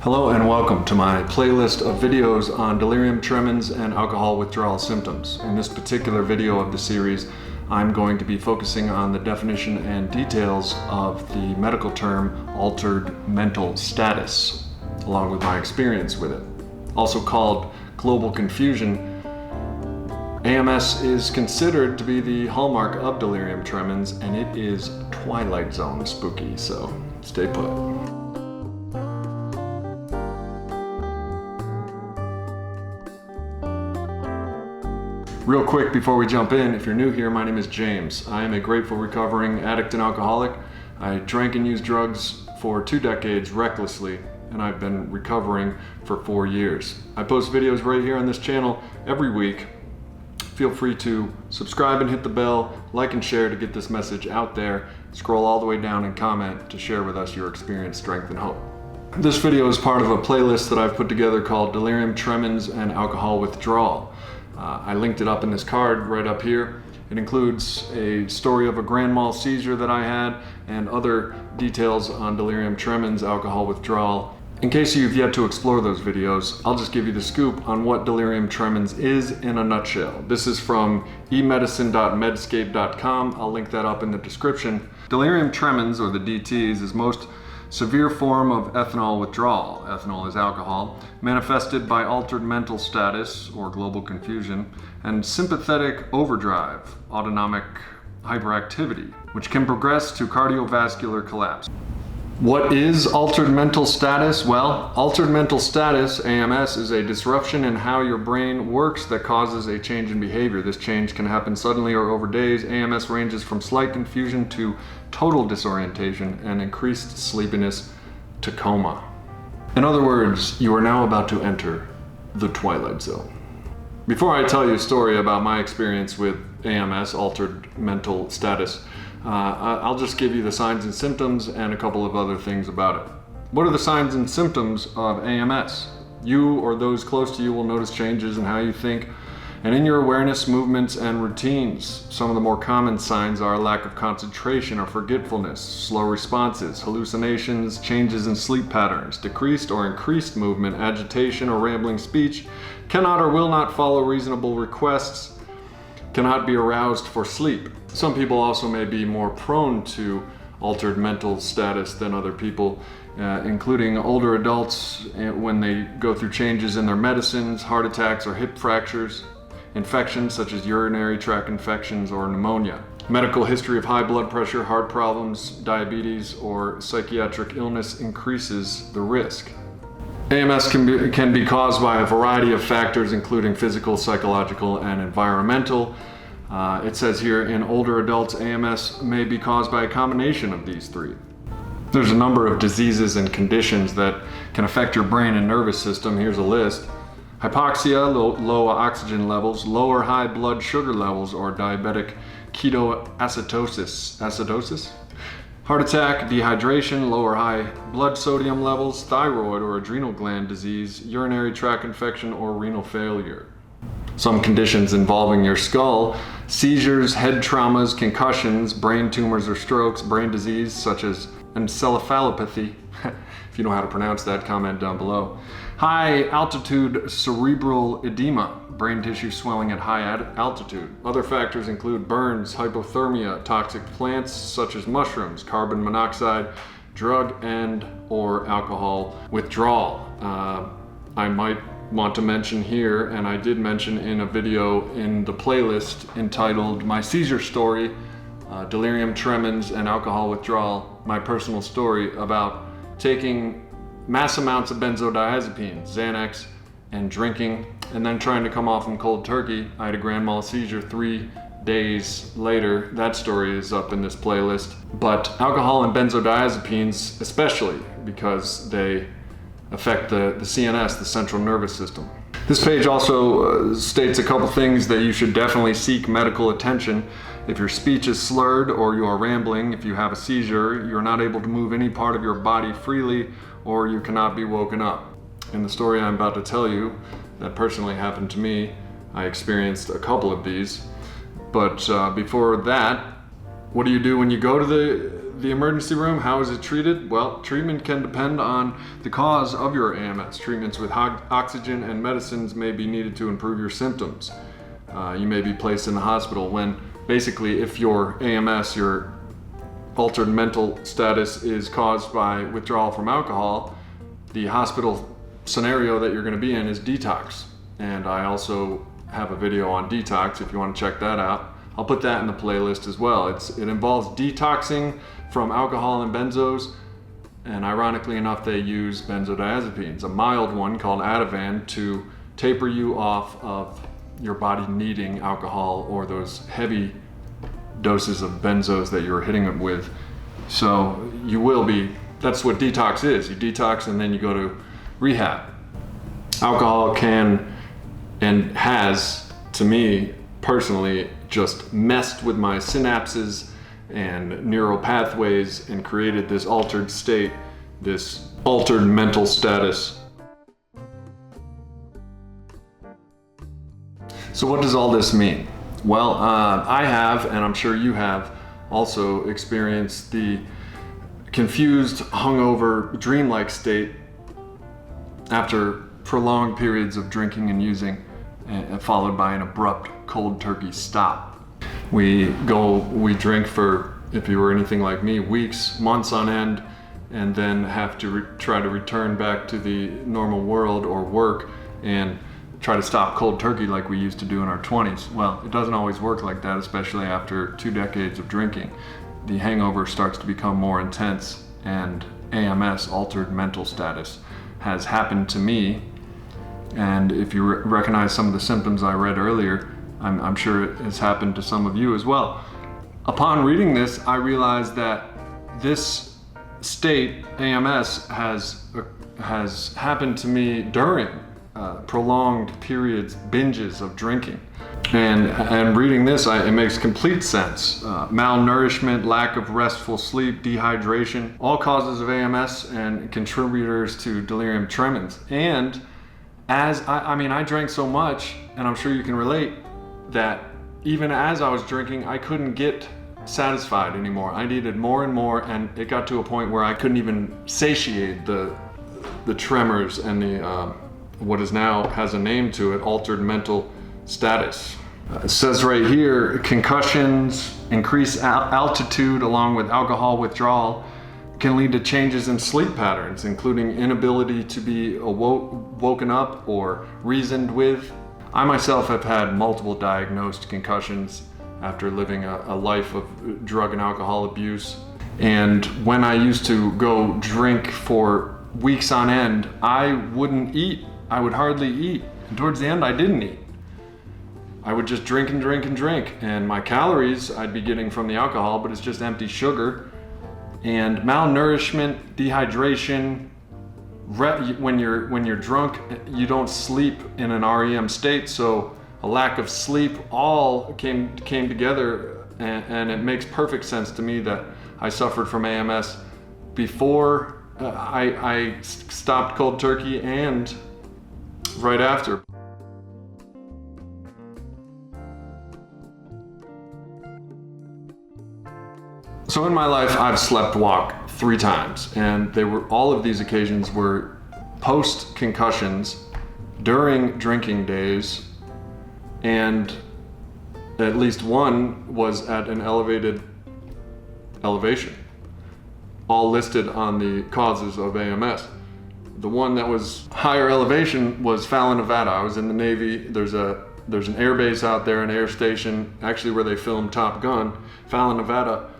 Hello and welcome to my playlist of videos on delirium tremens and alcohol withdrawal symptoms. In this particular video of the series, I'm going to be focusing on the definition and details of the medical term altered mental status, along with my experience with it. Also called global confusion, AMS is considered to be the hallmark of delirium tremens, and it is Twilight Zone spooky, so stay put. Real quick before we jump in, if you're new here, my name is James. I am a grateful recovering addict and alcoholic. I drank and used drugs for 2 decades recklessly, and I've been recovering for 4 years. I post videos right here on this channel every week. Feel free to subscribe and hit the bell, like and share to get this message out there. Scroll all the way down and comment to share with us your experience, strength, and hope. This video is part of a playlist that I've put together called Delirium Tremens and Alcohol Withdrawal. I linked it up in this card right up here. It includes a story of a grand mal seizure that I had and other details on delirium tremens, alcohol withdrawal. In case you've yet to explore those videos, I'll just give you the scoop on what delirium tremens is in a nutshell. This is from emedicine.medscape.com. I'll link that up in the description. Delirium tremens, or the DTs, is most severe form of ethanol withdrawal. Ethanol is alcohol, manifested by altered mental status or global confusion, and sympathetic overdrive, autonomic hyperactivity, which can progress to cardiovascular collapse. What is altered mental status? Well, altered mental status, AMS, is a disruption in how your brain works that causes a change in behavior. This change can happen suddenly or over days. AMS ranges from slight confusion to total disorientation and increased sleepiness to coma. In other words, you are now about to enter the Twilight Zone. Before I tell you a story about my experience with AMS, altered mental status, I'll just give you the signs and symptoms and a couple of other things about it. What are the signs and symptoms of AMS? You or those close to you will notice changes in how you think and in your awareness, movements, and routines. Some of the more common signs are lack of concentration or forgetfulness, slow responses, hallucinations, changes in sleep patterns, decreased or increased movement, agitation or rambling speech, cannot or will not follow reasonable requests, cannot be aroused for sleep. Some people also may be more prone to altered mental status than other people, including older adults when they go through changes in their medicines, heart attacks or hip fractures, infections such as urinary tract infections or pneumonia. Medical history of high blood pressure, heart problems, diabetes, or psychiatric illness increases the risk. AMS can be caused by a variety of factors, including physical, psychological, and environmental. It says here, in older adults, AMS may be caused by a combination of these three. There's a number of diseases and conditions that can affect your brain and nervous system. Here's a list. Hypoxia, low oxygen levels, low or high blood sugar levels, or diabetic ketoacidosis. Heart attack, dehydration, low or high blood sodium levels, thyroid or adrenal gland disease, urinary tract infection, or renal failure. Some conditions involving your skull: seizures, head traumas, concussions, brain tumors or strokes, brain disease such as encephalopathy. If you know how to pronounce that, comment down below. High altitude cerebral edema, brain tissue swelling at high altitude. Other factors include burns, hypothermia, toxic plants such as mushrooms, carbon monoxide, drug and or alcohol withdrawal. I might want to mention here, and I did mention in a video in the playlist entitled My Seizure Story, Delirium Tremens and Alcohol Withdrawal, my personal story about taking mass amounts of benzodiazepines, Xanax, and drinking, and then trying to come off them cold turkey. I had a grand mal seizure 3 days later. That story is up in this playlist. But alcohol and benzodiazepines especially, because they affect the CNS, the central nervous system. This page also states a couple things that you should definitely seek medical attention. If your speech is slurred or you are rambling, if you have a seizure, you're not able to move any part of your body freely, or you cannot be woken up. In the story I'm about to tell you, that personally happened to me, I experienced a couple of these. But before that, what do you do when you go to the emergency room, how is it treated? Well, treatment can depend on the cause of your AMS. Treatments with oxygen and medicines may be needed to improve your symptoms. You may be placed in the hospital when basically if your AMS, your altered mental status, is caused by withdrawal from alcohol, the hospital scenario that you're going to be in is detox. And I also have a video on detox if you want to check that out. I'll put that in the playlist as well. It involves detoxing from alcohol and benzos, and ironically enough, they use benzodiazepines, a mild one called Ativan, to taper you off of your body needing alcohol or those heavy doses of benzos that you're hitting it with. So you will be, that's what detox is. You detox and then you go to rehab. Alcohol can and has, to me personally, just messed with my synapses and neural pathways and created this altered state, this altered mental status. So what does all this mean? Well, I have, and I'm sure you have, also experienced the confused, hungover, dreamlike state after prolonged periods of drinking and using, followed by an abrupt cold turkey stop. We drink for, if you were anything like me, weeks, months on end, and then have to try to return back to the normal world or work and try to stop cold turkey like we used to do in our 20s. Well, it doesn't always work like that, especially after 2 decades of drinking. The hangover starts to become more intense, and AMS, altered mental status, has happened to me. And if you recognize some of the symptoms I read earlier, I'm sure it has happened to some of you as well. Upon reading this, I realized that this state, AMS, has happened to me during prolonged periods, binges of drinking. And reading this, it makes complete sense. Malnourishment, lack of restful sleep, dehydration, all causes of AMS and contributors to delirium tremens. And as I drank so much, and I'm sure you can relate, that even as I was drinking, I couldn't get satisfied anymore. I needed more and more, and it got to a point where I couldn't even satiate the tremors and the what is now has a name to it, altered mental status. It says right here, concussions, increased altitude along with alcohol withdrawal can lead to changes in sleep patterns, including inability to be woken up or reasoned with. I myself have had multiple diagnosed concussions after living a life of drug and alcohol abuse. And when I used to go drink for weeks on end, I wouldn't eat. I would hardly eat. And towards the end, I didn't eat. I would just drink and drink and drink. And my calories I'd be getting from the alcohol, but it's just empty sugar. And malnourishment, dehydration, when you're drunk, you don't sleep in an REM state, so a lack of sleep all came together, and it makes perfect sense to me that I suffered from AMS before I stopped cold turkey and right after. So in my life, I've slept walk 3 times, and all of these occasions were post concussions during drinking days, and at least one was at an elevated elevation, all listed on the causes of AMS. The one that was higher elevation was Fallon, Nevada. I was in the Navy. There's an air base out there, an air station, actually where they filmed Top Gun, Fallon, Nevada.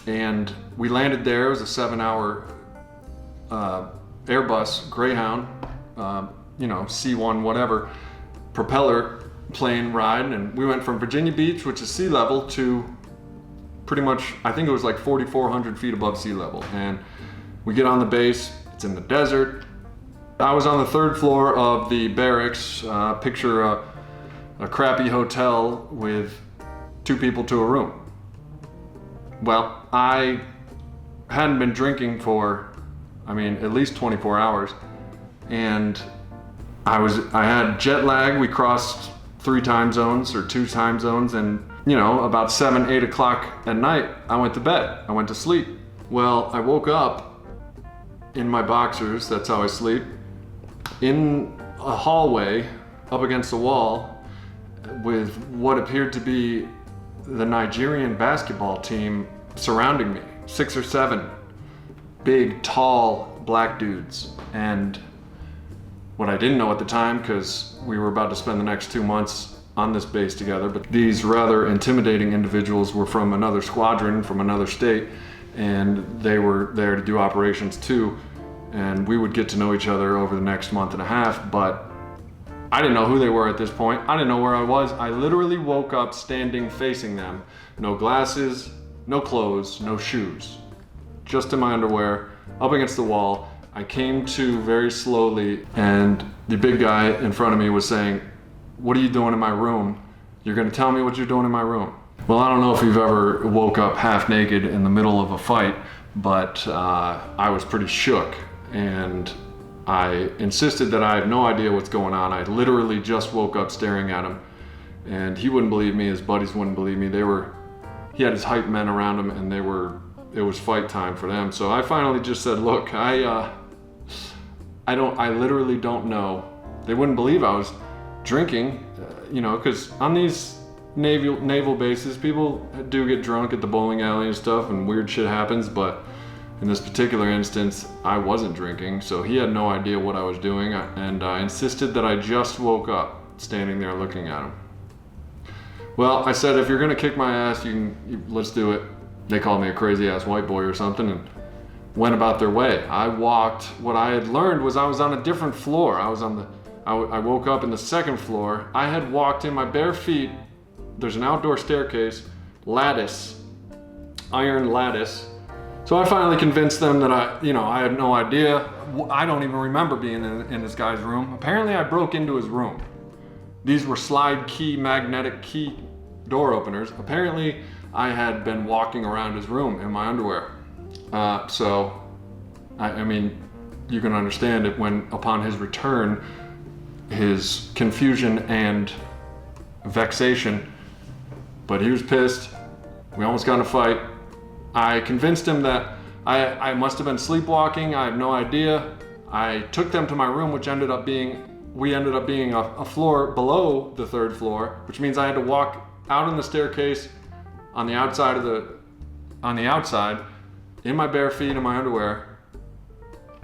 And we landed there. It was a 7-hour Airbus Greyhound, C1 whatever, propeller plane ride. And we went from Virginia Beach, which is sea level, to pretty much, I think it was like 4,400 feet above sea level. And we get on the base. It's in the desert. I was on the 3rd floor of the barracks. Picture a crappy hotel with 2 people to a room. Well, I hadn't been drinking for, at least 24 hours, and I had jet lag. We crossed 3 time zones or 2 time zones, and you know, about 7, 8 o'clock at night, I went to bed. I went to sleep. Well, I woke up in my boxers, that's how I sleep, in a hallway up against the wall with what appeared to be the Nigerian basketball team surrounding me. 6 or 7 big, tall, black dudes. And what I didn't know at the time, because we were about to spend the next 2 months on this base together, but these rather intimidating individuals were from another squadron, from another state, and they were there to do operations too. And we would get to know each other over the next month and a half, but I didn't know who they were at this point. I didn't know where I was. I literally woke up standing facing them. No glasses, no clothes, no shoes. Just in my underwear, up against the wall. I came to very slowly, and the big guy in front of me was saying, "What are you doing in my room? You're gonna tell me what you're doing in my room." Well, I don't know if you've ever woke up half naked in the middle of a fight, but I was pretty shook, and I insisted that I have no idea what's going on. I literally just woke up staring at him, and he wouldn't believe me, his buddies wouldn't believe me. He had his hype men around him, and it was fight time for them. So I finally just said, "Look, I literally don't know." They wouldn't believe I was drinking, you know, because on these naval bases, people do get drunk at the bowling alley and stuff, and weird shit happens, but in this particular instance, I wasn't drinking, so he had no idea what I was doing, and I insisted that I just woke up, standing there looking at him. Well, I said, "If you're gonna kick my ass, let's do it." They called me a crazy ass white boy or something, and went about their way. I walked. What I had learned was I was on a different floor. I woke up in the 2nd floor. I had walked in my bare feet. There's an outdoor staircase, lattice, iron lattice. So I finally convinced them that I had no idea. I don't even remember being in this guy's room. Apparently I broke into his room. These were slide key, magnetic key door openers. Apparently I had been walking around his room in my underwear. So, I mean, you can understand it when, upon his return, his confusion and vexation, but he was pissed. We almost got in a fight. I convinced him that I must have been sleepwalking. I have no idea. I took them to my room, which ended up being a floor below the 3rd floor, which means I had to walk out on the staircase on the outside in my bare feet in my underwear,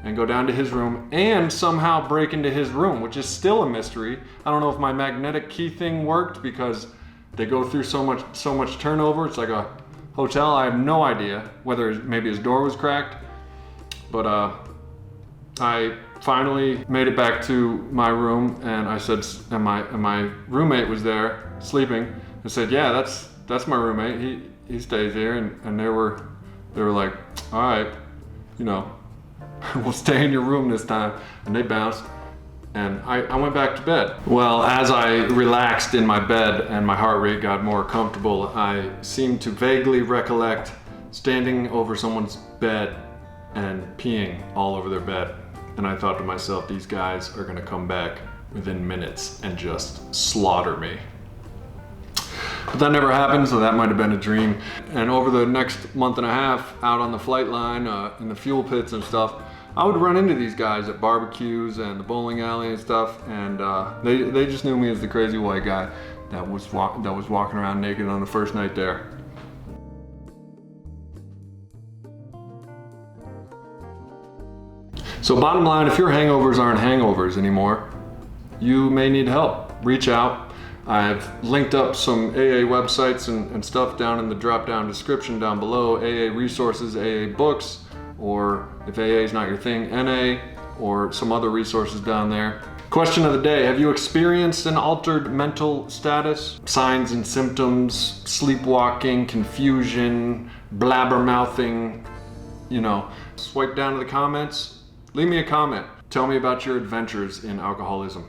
and go down to his room and somehow break into his room, which is still a mystery. I don't know if my magnetic key thing worked, because they go through so much turnover. It's like a hotel. I have no idea whether maybe his door was cracked, but I finally made it back to my room, and I said, and my roommate was there sleeping. I said, "Yeah, that's my roommate. He stays here," and they were like, "All right, you know, we'll stay in your room this time," and they bounced, and I went back to bed. Well, as I relaxed in my bed and my heart rate got more comfortable, I seemed to vaguely recollect standing over someone's bed and peeing all over their bed. And I thought to myself, these guys are gonna come back within minutes and just slaughter me. But that never happened, so that might have been a dream. And over the next month and a half, out on the flight line, in the fuel pits and stuff, I would run into these guys at barbecues and the bowling alley and stuff, and they just knew me as the crazy white guy that was walking around naked on the first night there. So bottom line, if your hangovers aren't hangovers anymore, you may need help. Reach out. I've linked up some AA websites and stuff down in the drop-down description down below. AA resources, AA books, or if AA is not your thing, NA, or some other resources down there. Question of the day: have you experienced an altered mental status? Signs and symptoms, sleepwalking, confusion, blabbermouthing, you know. Swipe down to the comments. Leave me a comment. Tell me about your adventures in alcoholism.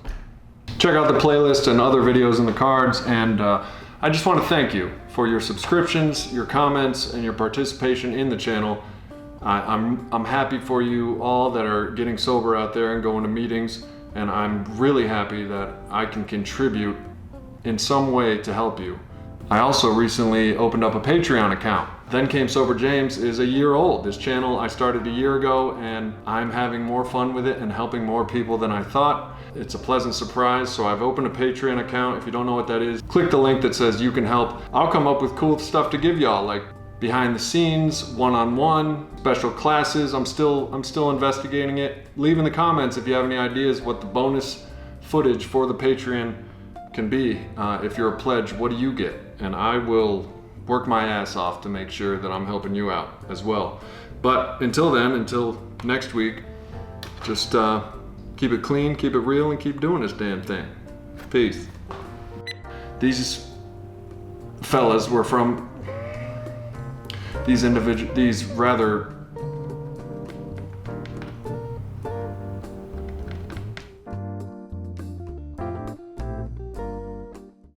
Check out the playlist and other videos in the cards, and I just want to thank you for your subscriptions, your comments, and your participation in the channel. I'm happy for you all that are getting sober out there and going to meetings, and I'm really happy that I can contribute in some way to help you. I also recently opened up a Patreon account. Then Came Sober James is a year old. This channel I started a year ago, and I'm having more fun with it and helping more people than I thought. It's a pleasant surprise, so I've opened a Patreon account. If you don't know what that is, click the link that says you can help. I'll come up with cool stuff to give y'all, like behind the scenes, one-on-one, special classes. I'm still investigating it. Leave in the comments if you have any ideas what the bonus footage for the Patreon can be. If you're a pledge, what do you get? And I will work my ass off to make sure that I'm helping you out as well. But until then, until next week, just keep it clean, keep it real, and keep doing this damn thing. Peace. These fellas were from these rather